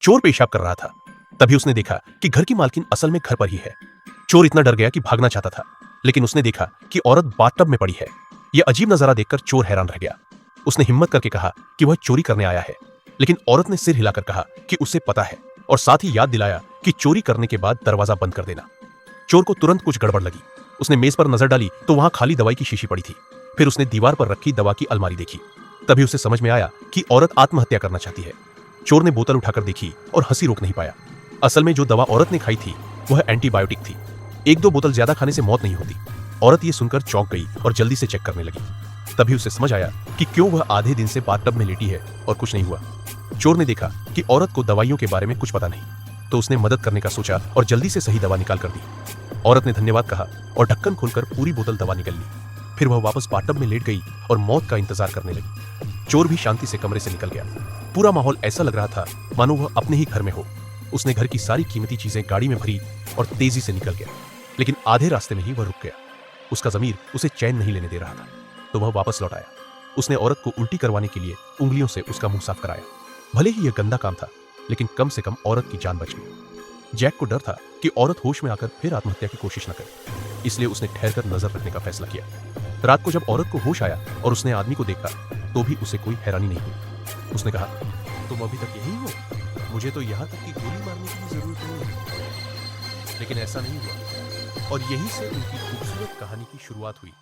चोर पेशाब कर रहा था। तभी उसने देखा कि घर की मालकिन असल में घर पर ही है। चोर इतना डर गया कि भागना चाहता था, लेकिन उसने देखा कि औरत बाथटब में पड़ी है। यह अजीब नजारा देखकर चोर हैरान रह गया। उसने हिम्मत करके कहा कि वह चोरी करने आया है, लेकिन औरत ने सिर हिलाकर कहा कि उसे पता है, और साथ ही याद दिलाया कि चोरी करने के बाद दरवाजा बंद कर देना। चोर को तुरंत कुछ गड़बड़ लगी। उसने मेज पर नजर डाली तो वहां खाली दवाई की शीशी पड़ी थी। फिर उसने दीवार पर रखी दवा की अलमारी देखी। तभी उसे समझ में आया कि औरत आत्महत्या करना चाहती है। चोर ने बोतल उठाकर देखी और हंसी रोक नहीं पाया। असल में जो दवा औरत ने खाई थी वह एंटीबायोटिक थी। एक दो बोतल ज्यादा खाने से मौत नहीं होती। औरत ये सुनकर चौंक गई और जल्दी से चेक करने लगी। तभी उसे समझ आया कि क्यों वह आधे दिन से बाथटब में लेटी है और कुछ नहीं हुआ। चोर ने देखा कि औरत को दवाइयों के बारे में कुछ पता नहीं, तो उसने मदद करने का सोचा और जल्दी से सही दवा निकाल कर दी। औरत ने धन्यवाद कहा और ढक्कन खोलकर पूरी बोतल दवा निकल ली। फिर वह वापस बाथटब में लेट गई और मौत का इंतजार करने लगी। चोर भी शांति से कमरे से निकल गया। पूरा माहौल ऐसा लग रहा था मानो वह अपने ही घर में हो। उसने घर की सारी कीमती चीजें गाड़ी में भरी और तेजी से निकल गया, लेकिन आधे रास्ते में ही वह रुक गया। उसका ज़मीर उसे चैन नहीं लेने दे रहा था, तो वह वापस लौट आया। उसने औरत को उल्टी करवाने के लिए उंगलियों से उसका मुंह साफ कराया। भले ही यह गंदा काम था, लेकिन कम से कम औरत की जान बच गई। जैक को डर था कि औरत होश में आकर फिर आत्महत्या की कोशिश न करे, इसलिए उसने ठहरकर नजर रखने का फैसला किया। रात को जब औरत को होश आया और उसने आदमी को देखा, तो भी उसे कोई हैरानी नहीं हुई। उसने कहा, तुम अभी तक यही हो? मुझे तो यहाँ तक कि गोली मारने की भी जरूरत नहीं है। लेकिन ऐसा नहीं हुआ, और यहीं से उनकी खूबसूरत कहानी की शुरुआत हुई।